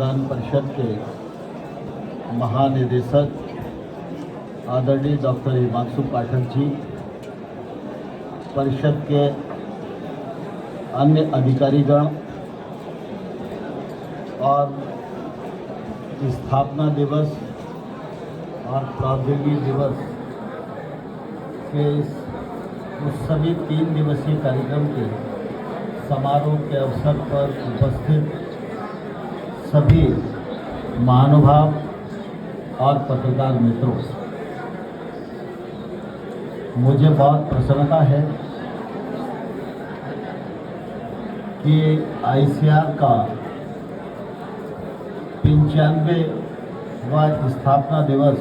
अनुसंधान परिषद के महानिदेशक आदरणीय डॉक्टर हिमांशु पाठक जी, परिषद के अन्य अधिकारीगण और स्थापना दिवस और प्रौद्योगिकी दिवस के उस सभी 3 दिवसीय कार्यक्रम के समारोह के अवसर पर उपस्थित सभी महानुभाव और पत्रकार मित्रों, मुझे बहुत प्रसन्नता है कि आईसीआर का 95वां स्थापना दिवस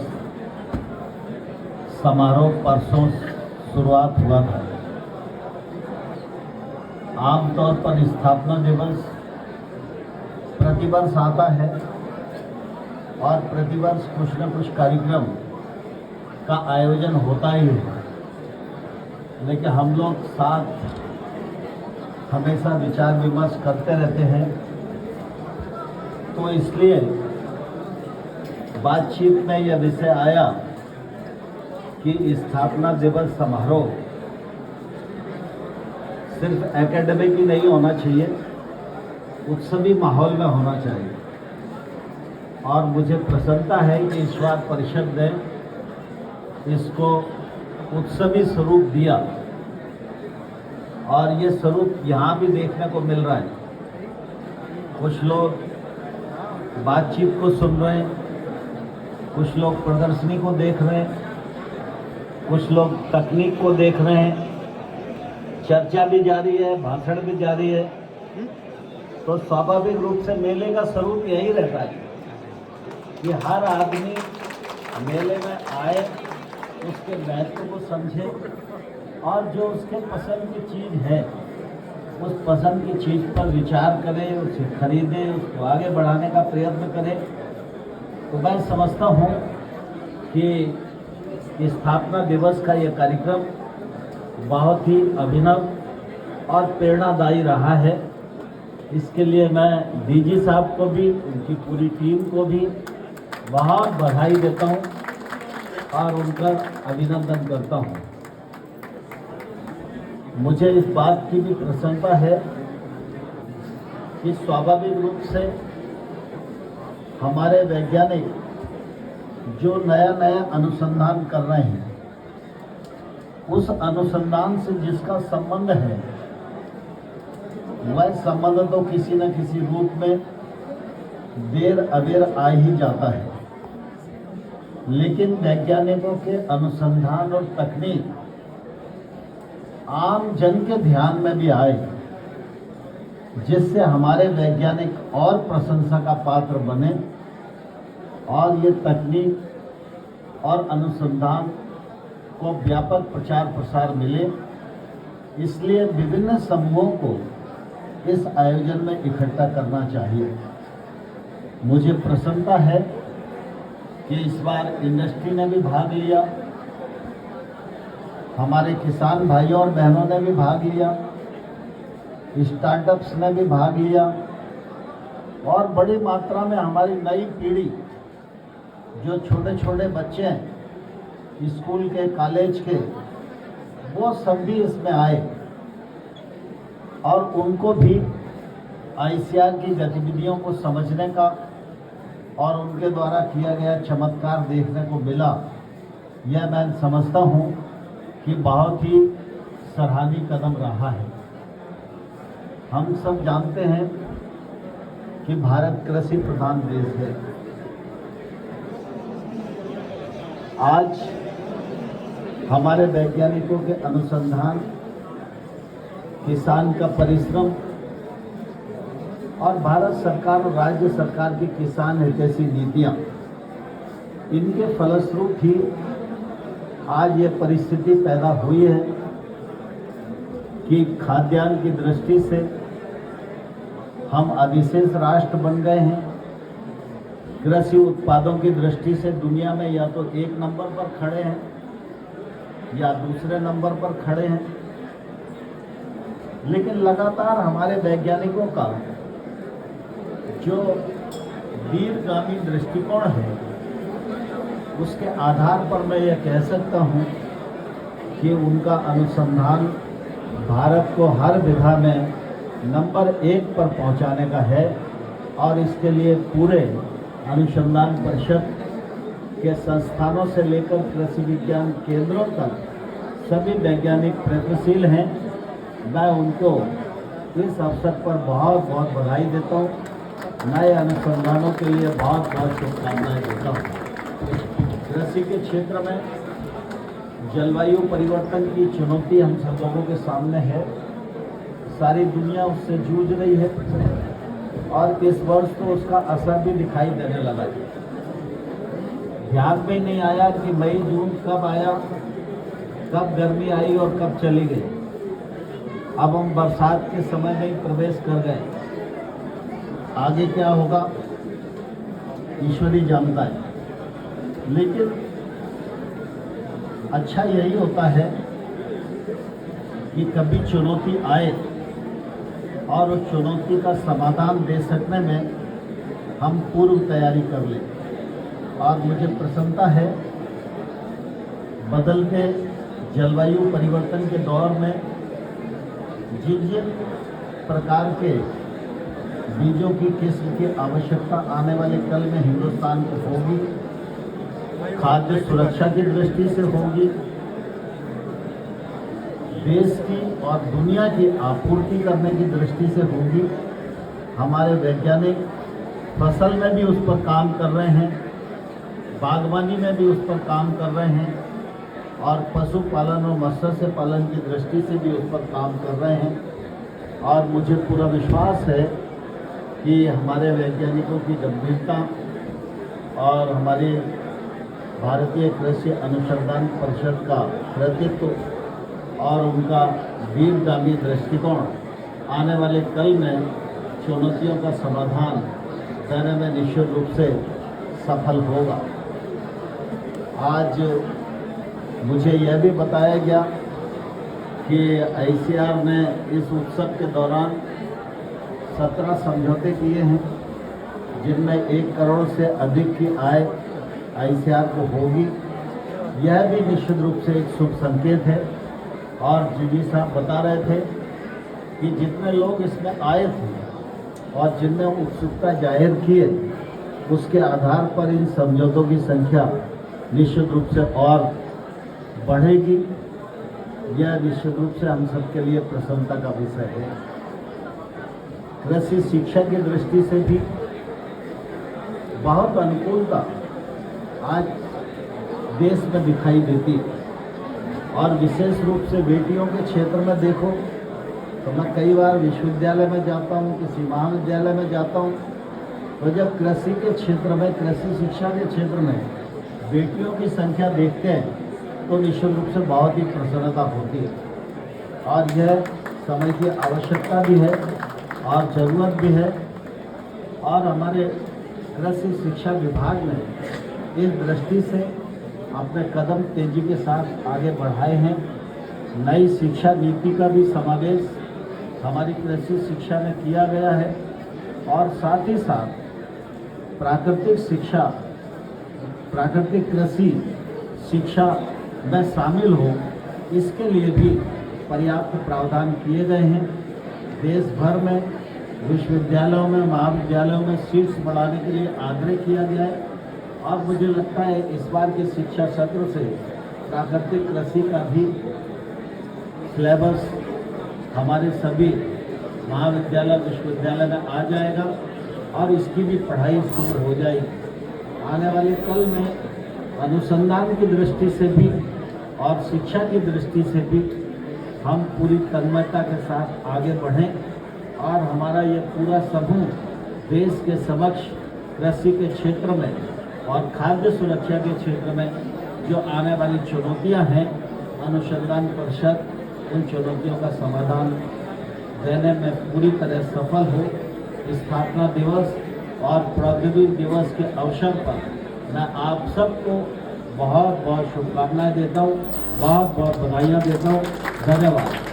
समारोह परसों शुरुआत हुआ था। आमतौर पर स्थापना दिवस प्रतिवर्ष आता है और प्रतिवर्ष कुछ न कुछ कार्यक्रम का आयोजन होता ही है, लेकिन हम लोग साथ हमेशा विचार विमर्श करते रहते हैं। तो इसलिए बातचीत में यह विषय आया कि स्थापना दिवस समारोह सिर्फ एकेडमिक ही नहीं होना चाहिए, उत्सवी माहौल में होना चाहिए। और मुझे प्रसन्नता है कि इस बार परिषद ने इसको उत्सवी स्वरूप दिया और ये स्वरूप यहाँ भी देखने को मिल रहा है। कुछ लोग बातचीत को सुन रहे हैं, कुछ लोग प्रदर्शनी को देख रहे हैं, कुछ लोग तकनीक को देख रहे हैं, चर्चा भी जारी है, भाषण भी जारी है। तो स्वाभाविक रूप से मेले का स्वरूप यही रहता है कि हर आदमी मेले में आए, उसके महत्व को समझे और जो उसके पसंद की चीज़ है उस पसंद की चीज़ पर विचार करे, उसे खरीदे, उसको आगे बढ़ाने का प्रयत्न करे। तो मैं समझता हूँ कि स्थापना दिवस का यह कार्यक्रम बहुत ही अभिनव और प्रेरणादायी रहा है। इसके लिए मैं डीजी साहब को भी, उनकी पूरी टीम को भी बहुत बधाई देता हूँ और उनका अभिनंदन करता हूँ। मुझे इस बात की भी प्रसन्नता है कि स्वाभाविक रूप से हमारे वैज्ञानिक जो नया नया अनुसंधान कर रहे हैं, उस अनुसंधान से जिसका संबंध है वह संबंध तो किसी न किसी रूप में देर अबेर आ ही जाता है। लेकिन वैज्ञानिकों के अनुसंधान और तकनीक आम जन के ध्यान में भी आए, जिससे हमारे वैज्ञानिक और प्रशंसा का पात्र बने और ये तकनीक और अनुसंधान को व्यापक प्रचार प्रसार मिले। इसलिए विभिन्न समूहों को इस आयोजन में इकट्ठा करना चाहिए। मुझे प्रसन्नता है कि इस बार इंडस्ट्री ने भी भाग लिया, हमारे किसान भाइयों और बहनों ने भी भाग लिया, स्टार्टअप्स ने भी भाग लिया और बड़ी मात्रा में हमारी नई पीढ़ी, जो छोटे छोटे बच्चे हैं स्कूल के, कॉलेज के, वो सब भी इसमें आए और उनको भी आईसीआर की गतिविधियों को समझने का और उनके द्वारा किया गया चमत्कार देखने को मिला। यह मैं समझता हूँ कि बहुत ही सराहनीय कदम रहा है। हम सब जानते हैं कि भारत कृषि प्रधान देश है। आज हमारे वैज्ञानिकों के अनुसंधान, किसान का परिश्रम और भारत सरकार और राज्य सरकार की किसान हितैषी नीतियाँ, इनके फलस्वरूप ही आज ये परिस्थिति पैदा हुई है कि खाद्यान्न की दृष्टि से हम अधिशेष राष्ट्र बन गए हैं। कृषि उत्पादों की दृष्टि से दुनिया में या तो 1 नंबर पर खड़े हैं या दूसरे नंबर पर खड़े हैं। लेकिन लगातार हमारे वैज्ञानिकों का जो दूरगामी दृष्टिकोण है, उसके आधार पर मैं ये कह सकता हूँ कि उनका अनुसंधान भारत को हर विधा में नंबर 1 पर पहुंचाने का है और इसके लिए पूरे अनुसंधान परिषद के संस्थानों से लेकर कृषि विज्ञान केंद्रों तक सभी वैज्ञानिक प्रयत्नशील हैं। मैं उनको इस अवसर पर बहुत बहुत बधाई देता हूँ, नए अनुसंधानों के लिए बहुत बहुत शुभकामनाएं देता हूँ। कृषि के क्षेत्र में जलवायु परिवर्तन की चुनौती हम सब लोगों के सामने है, सारी दुनिया उससे जूझ रही है और इस वर्ष तो उसका असर भी दिखाई देने लगा है। ध्यान में नहीं आया कि मई जून कब आया, कब गर्मी आई और कब चली गई। अब हम बरसात के समय में ही प्रवेश कर गए, आगे क्या होगा ईश्वर ही जानता है। लेकिन अच्छा यही होता है कि कभी चुनौती आए और उस चुनौती का समाधान दे सकने में हम पूर्व तैयारी कर लें। और मुझे प्रसन्नता है, बदलते जलवायु परिवर्तन के दौर में जिन जिन प्रकार के बीजों की किस्म की आवश्यकता आने वाले कल में हिंदुस्तान को होगी, खाद्य सुरक्षा की दृष्टि से होगी, देश की और दुनिया की आपूर्ति करने की दृष्टि से होगी। हमारे वैज्ञानिक फसल में भी उस पर काम कर रहे हैं, बागवानी में भी उस पर काम कर रहे हैं और पशुपालन और मत्स्य पालन की दृष्टि से भी उस पर काम कर रहे हैं। और मुझे पूरा विश्वास है कि हमारे वैज्ञानिकों की गंभीरता और हमारी भारतीय कृषि अनुसंधान परिषद का कृतित्व और उनका दूरगामी दृष्टिकोण आने वाले कल में चुनौतियों का समाधान देने में निश्चित रूप से सफल होगा। आज मुझे यह भी बताया गया कि ICAR ने इस उत्सव के दौरान 17 समझौते किए हैं, जिनमें 1 करोड़ से अधिक की आय ICAR को होगी। यह भी निश्चित रूप से एक शुभ संकेत है। और जी साहब बता रहे थे कि जितने लोग इसमें आए थे और जिनने उत्सुकता जाहिर की है, उसके आधार पर इन समझौतों की संख्या निश्चित रूप से और बढ़ेगी। यह निश्चित रूप से हम सबके लिए प्रसन्नता का विषय है। कृषि शिक्षा की दृष्टि से भी बहुत अनुकूलता आज देश में दिखाई देती है और विशेष रूप से बेटियों के क्षेत्र में देखो तो मैं कई बार विश्वविद्यालय में जाता हूँ, किसी महाविद्यालय में जाता हूँ, तो जब कृषि के क्षेत्र में, कृषि शिक्षा के क्षेत्र में बेटियों की संख्या देखते हैं तो निश्चित रूप से बहुत ही प्रसन्नता होती है। और यह समय की आवश्यकता भी है और ज़रूरत भी है। और हमारे कृषि शिक्षा विभाग ने इस दृष्टि से अपने कदम तेजी के साथ आगे बढ़ाए हैं। नई शिक्षा नीति का भी समावेश हमारी कृषि शिक्षा में किया गया है और साथ ही साथ प्राकृतिक शिक्षा, प्राकृतिक कृषि शिक्षा में शामिल हो, इसके लिए भी पर्याप्त प्रावधान किए गए हैं। देश भर में विश्वविद्यालयों में, महाविद्यालयों में सीट्स बढ़ाने के लिए आग्रह किया गया है और मुझे लगता है इस बार के शिक्षा सत्र से प्राकृतिक कृषि का भी सिलेबस हमारे सभी महाविद्यालय, विश्वविद्यालय में आ जाएगा और इसकी भी पढ़ाई शुरू हो जाएगी। आने वाले कल में अनुसंधान की दृष्टि से भी और शिक्षा की दृष्टि से भी हम पूरी तन्मयता के साथ आगे बढ़ें और हमारा ये पूरा समूह देश के समक्ष कृषि के क्षेत्र में और खाद्य सुरक्षा के क्षेत्र में जो आने वाली चुनौतियां हैं, अनुसंधान परिषद उन चुनौतियों का समाधान देने में पूरी तरह सफल हो। स्थापना दिवस और प्रौद्योगिकी दिवस के अवसर पर मैं आप सबको बहुत बहुत शुभकामनाएं देता हूँ, बहुत बहुत बधाइयाँ देता हूँ। धन्यवाद।